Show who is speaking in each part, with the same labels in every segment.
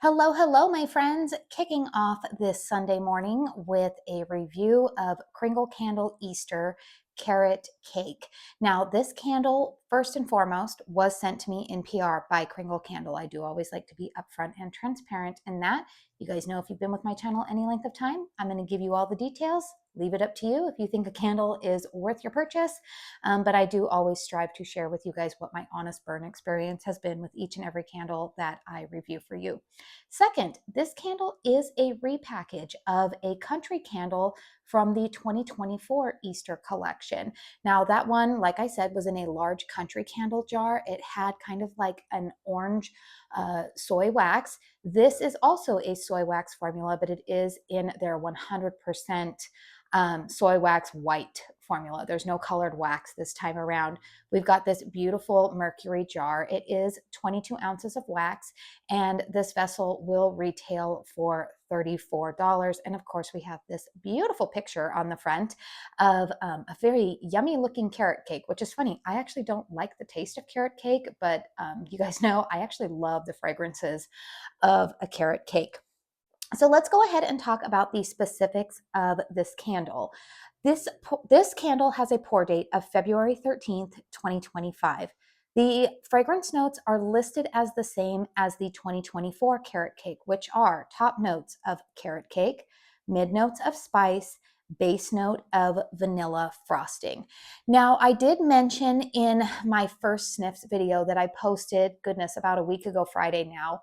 Speaker 1: Hello, hello, my friends. Kicking off this Sunday morning with a review of Kringle Candle Easter Carrot Cake. Now, this candle, first and foremost, was sent to me in PR by Kringle Candle. I do always like to be upfront and transparent in that. You guys know if you've been with my channel any length of time, I'm going to give you all the details. Leave it up to you if you think a candle is worth your purchase. But I do always strive to share with you guys what my honest burn experience has been with each and every candle that I review for you. Second, this candle is a repackage of a country candle from the 2024 Easter collection. Now, that one, like I said, was in a large country candle jar. It had kind of like an orange soy wax. This is also a soy wax formula, but it is in their 100% soy wax white formula. There's no colored wax this time around. We've got this beautiful Mercury jar. It is 22 ounces of wax, and this vessel will retail for $34. And of course, we have this beautiful picture on the front of a very yummy looking carrot cake, which is funny. I actually don't like the taste of carrot cake, but you guys know I actually love the fragrances of a carrot cake. So let's go ahead and talk about the specifics of this candle. This candle has a pour date of February 13th, 2025. The fragrance notes are listed as the same as the 2024 carrot cake, which are top notes of carrot cake, mid notes of spice, base note of vanilla frosting. Now, I did mention in my first sniffs video that I posted, goodness, about a week ago Friday now,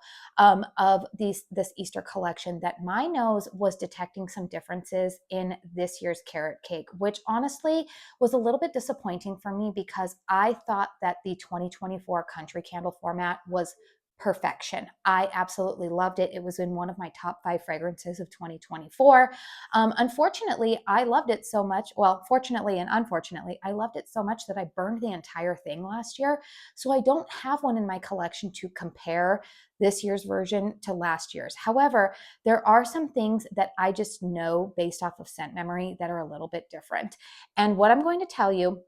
Speaker 1: of this Easter collection, that my nose was detecting some differences in this year's carrot cake, which honestly was a little bit disappointing for me because I thought that the 2024 country candle format was perfection. I absolutely loved it. It was in one of my top 5 fragrances of 2024. Unfortunately, I loved it so much. Well, fortunately and unfortunately, I loved it so much that I burned the entire thing last year. So I don't have one in my collection to compare this year's version to last year's. However, there are some things that I just know based off of scent memory that are a little bit different. And what I'm going to tell you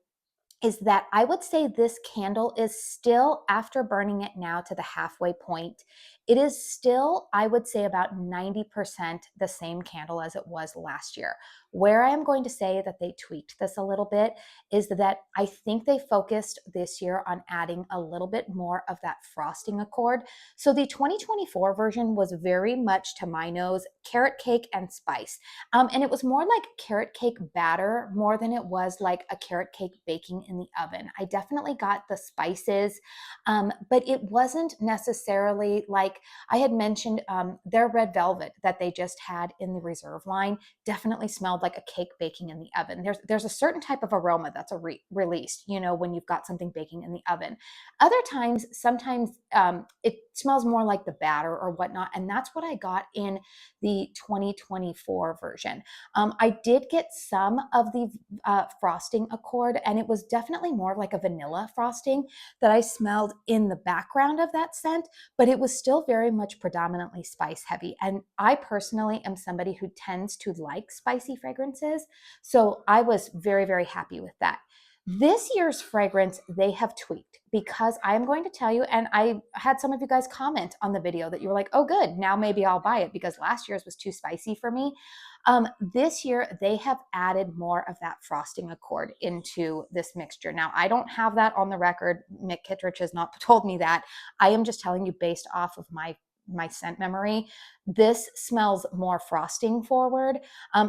Speaker 1: is that I would say this candle is still, after burning it now to the halfway point, it is still, I would say, about 90% the same candle as it was last year. Where I am going to say that they tweaked this a little bit is that I think they focused this year on adding a little bit more of that frosting accord. So the 2024 version was very much, to my nose, carrot cake and spice. And it was more like carrot cake batter more than it was like a carrot cake baking in the oven. I definitely got the spices, but it wasn't necessarily like I had mentioned. Their red velvet that they just had in the reserve line definitely smelled like a cake baking in the oven. There's a certain type of aroma that's released, when you've got something baking in the oven. Other times, sometimes it smells more like the batter or whatnot, and that's what I got in the 2024 version. I did get some of the frosting accord, and it was definitely more like a vanilla frosting that I smelled in the background of that scent, but it was still very much predominantly spice heavy. And I personally am somebody who tends to like spicy fragrances, so I was very, very happy with that. This year's fragrance, they have tweaked, because I'm going to tell you, and I had some of you guys comment on the video that you were like, oh, good, now maybe I'll buy it because last year's was too spicy for me. This year, they have added more of that frosting accord into this mixture. Now, I don't have that on the record. Mick Kittredge has not told me that. I am just telling you based off of my scent memory. This smells more frosting forward.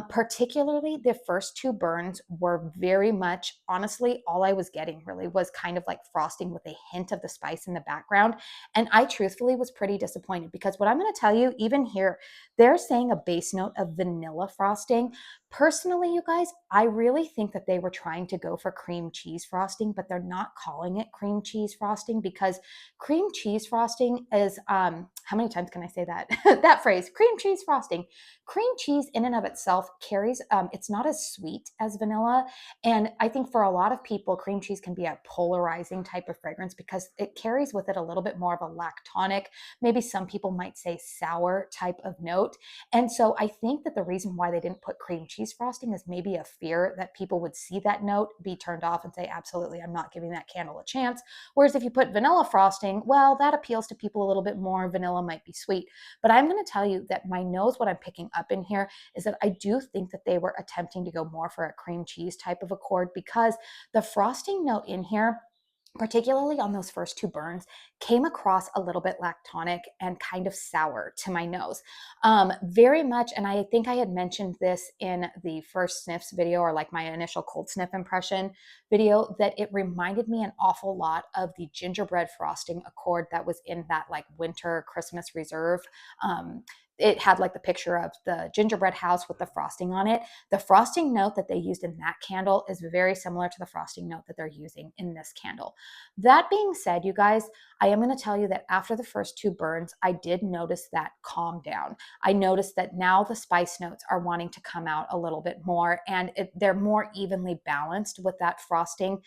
Speaker 1: Particularly the first 2 burns were very much, honestly, all I was getting really was kind of like frosting with a hint of the spice in the background. And I truthfully was pretty disappointed, because what I'm going to tell you, even here, they're saying a base note of vanilla frosting. Personally, you guys, I really think that they were trying to go for cream cheese frosting, but they're not calling it cream cheese frosting, because cream cheese frosting is, how many times can I say that? That phrase, cream cheese frosting. Cream cheese in and of itself carries, it's not as sweet as vanilla. And I think for a lot of people, cream cheese can be a polarizing type of fragrance because it carries with it a little bit more of a lactonic, maybe some people might say sour type of note. And so I think that the reason why they didn't put cream cheese frosting is maybe a fear that people would see that note, be turned off, and say, absolutely, I'm not giving that candle a chance. Whereas if you put vanilla frosting, well, that appeals to people a little bit more. Vanilla might might be sweet. But I'm going to tell you that my nose, what I'm picking up in here is that I do think that they were attempting to go more for a cream cheese type of accord, because the frosting note in here, particularly on those first two burns, came across a little bit lactonic and kind of sour to my nose. Very much, and I think I had mentioned this in the first sniffs video, or like my initial cold sniff impression video, that it reminded me an awful lot of the gingerbread frosting accord that was in that like winter Christmas reserve. It had like the picture of the gingerbread house with the frosting on it. The frosting note that they used in that candle is very similar to the frosting note that they're using in this candle. That being said, you guys, I am going to tell you that after the first two burns, I did notice that calm down. I noticed that now the spice notes are wanting to come out a little bit more, and they're more evenly balanced with that frosting,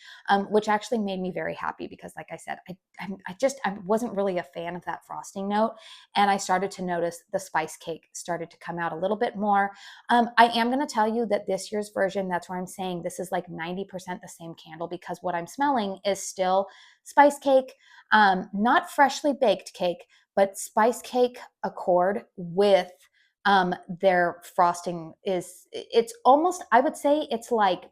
Speaker 1: which actually made me very happy, because like I said, I wasn't really a fan of that frosting note, and I started to notice the spice cake started to come out a little bit more. I am going to tell you that this year's version, that's where I'm saying this is like 90% the same candle, because what I'm smelling is still spice cake, not freshly baked cake, but spice cake accord with their frosting. It's almost, I would say it's like,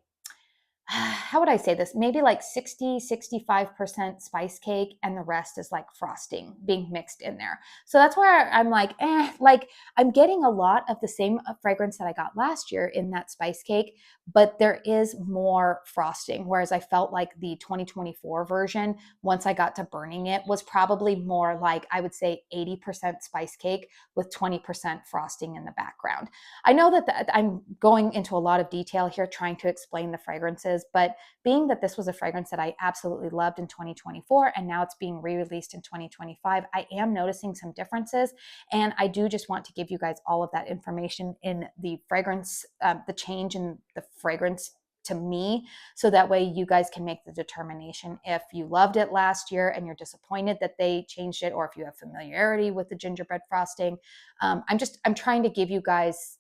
Speaker 1: how would I say this? Maybe like 65% spice cake, and the rest is like frosting being mixed in there. So that's where I'm like, like I'm getting a lot of the same fragrance that I got last year in that spice cake, but there is more frosting. Whereas I felt like the 2024 version, once I got to burning it, was probably more like, I would say 80% spice cake with 20% frosting in the background. I know that I'm going into a lot of detail here trying to explain the fragrances, but being that this was a fragrance that I absolutely loved in 2024 and now it's being re-released in 2025, I am noticing some differences, and I do just want to give you guys all of that information in the fragrance, the change in the fragrance to me, so that way you guys can make the determination if you loved it last year and you're disappointed that they changed it, or if you have familiarity with the gingerbread frosting. I'm trying to give you guys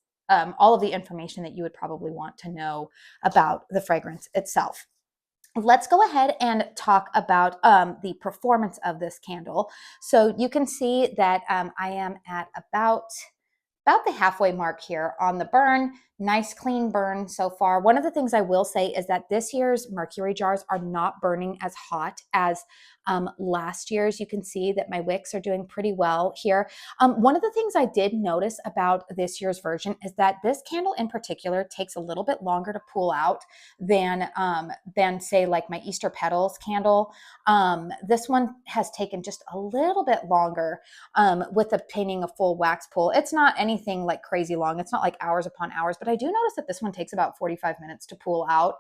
Speaker 1: all of the information that you would probably want to know about the fragrance itself. Let's go ahead and talk about the performance of this candle. So you can see that I am at about the halfway mark here on the burn. Nice clean burn so far. One of the things I will say is that this year's Mercury jars are not burning as hot as last year's. You can see that my wicks are doing pretty well here. One of the things I did notice about this year's version is that this candle in particular takes a little bit longer to pull out than say like my Easter Petals candle. This one has taken just a little bit longer with obtaining a full wax pull. It's not anything like crazy long. It's not like hours upon hours, but I do notice that this one takes about 45 minutes to pull out,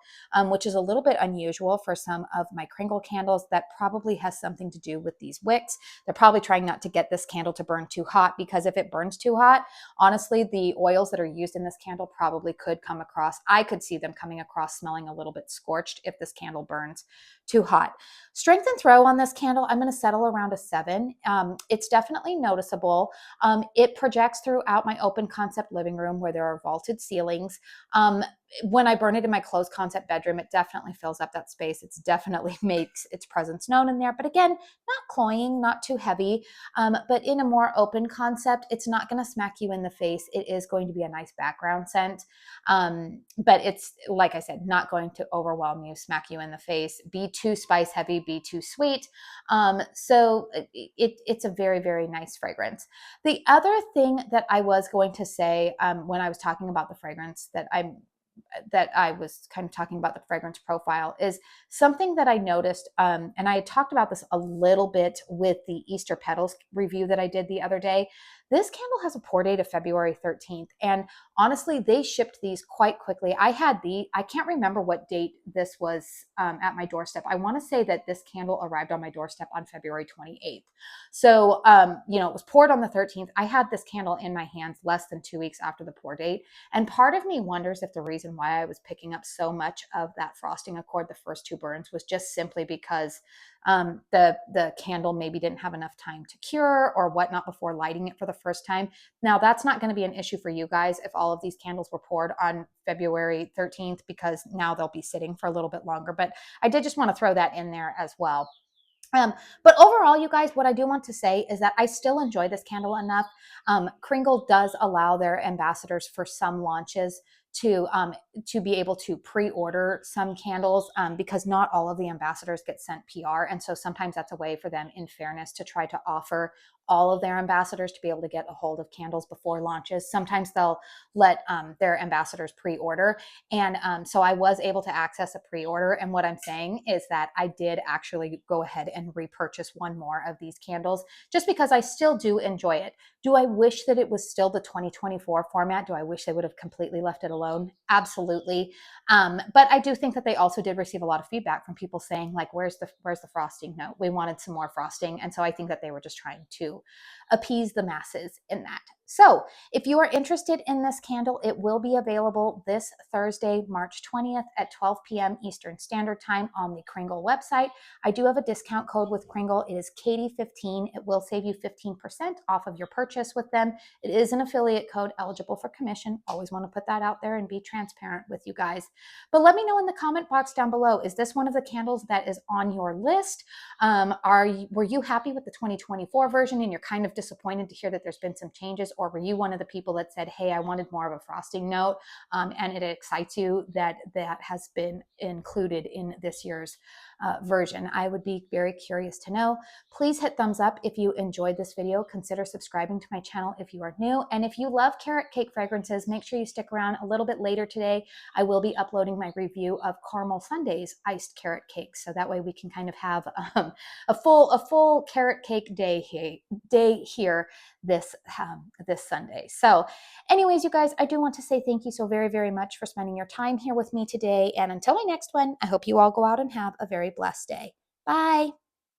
Speaker 1: which is a little bit unusual for some of my Kringle candles. That probably has something to do with these wicks. They're probably trying not to get this candle to burn too hot, because if it burns too hot, honestly, the oils that are used in this candle probably could come across. I could see them coming across smelling a little bit scorched if this candle burns too hot. Strength and throw on this candle, I'm going to settle around a 7. It's definitely noticeable. It projects throughout my open concept living room where there are vaulted ceilings. When I burn it in my closed concept bedroom, it definitely fills up that space. It's definitely makes its presence known in there. But again, not cloying, not too heavy. But in a more open concept, it's not going to smack you in the face. It is going to be a nice background scent. But it's, like I said, not going to overwhelm you, smack you in the face, be too spice heavy, be too sweet. So it's a very, very nice fragrance. The other thing that I was going to say when I was talking about the fragrance that I was kind of talking about the fragrance profile is something that I noticed, and I had talked about this a little bit with the Easter Petals review that I did the other day. This candle has a pour date of February 13th, and honestly, they shipped these quite quickly. I can't remember what date this was at my doorstep. I want to say that this candle arrived on my doorstep on February 28th. So, it was poured on the 13th. I had this candle in my hands less than 2 weeks after the pour date. And part of me wonders if the reason why I was picking up so much of that frosting accord the first two burns was just simply because the candle maybe didn't have enough time to cure or whatnot before lighting it for the first time. Now, that's not going to be an issue for you guys if all of these candles were poured on February 13th, because now they'll be sitting for a little bit longer. But I did just want to throw that in there as well. But overall, you guys, what I do want to say is that I still enjoy this candle enough. Kringle does allow their ambassadors for some launches to be able to pre-order some candles, because not all of the ambassadors get sent PR, and so sometimes that's a way for them, in fairness, to try to offer all of their ambassadors to be able to get a hold of candles before launches. Sometimes they'll let their ambassadors pre-order, and so I was able to access a pre-order. And what I'm saying is that I did actually go ahead and repurchase one more of these candles just because I still do enjoy it. Do I wish that it was still the 2024 format? Do I wish they would have completely left it alone? Absolutely. But I do think that they also did receive a lot of feedback from people saying, like, where's the frosting note? We wanted some more frosting. And so I think that they were just trying to appease the masses in that. So if you are interested in this candle, it will be available this Thursday, March 20th at 12 p.m. Eastern Standard Time on the Kringle website. I do have a discount code with Kringle. It is Katie15. It will save you 15% off of your purchase with them. It is an affiliate code eligible for commission. Always want to put that out there and be transparent with you guys. But let me know in the comment box down below, is this one of the candles that is on your list? Were you happy with the 2024 version and you're kind of disappointed to hear that there's been some changes? Or were you one of the people that said, hey, I wanted more of a frosting note, and it excites you that that has been included in this year's version? I would be very curious to know. Please hit thumbs up if you enjoyed this video. Consider subscribing to my channel if you are new. And if you love carrot cake fragrances, make sure you stick around a little bit later today. I will be uploading my review of Caramel Sundae's iced carrot cake. So that way we can kind of have a full carrot cake day here this Sunday. So anyways, you guys, I do want to say thank you so very, very much for spending your time here with me today. And until my next one, I hope you all go out and have a very blessed day. Bye.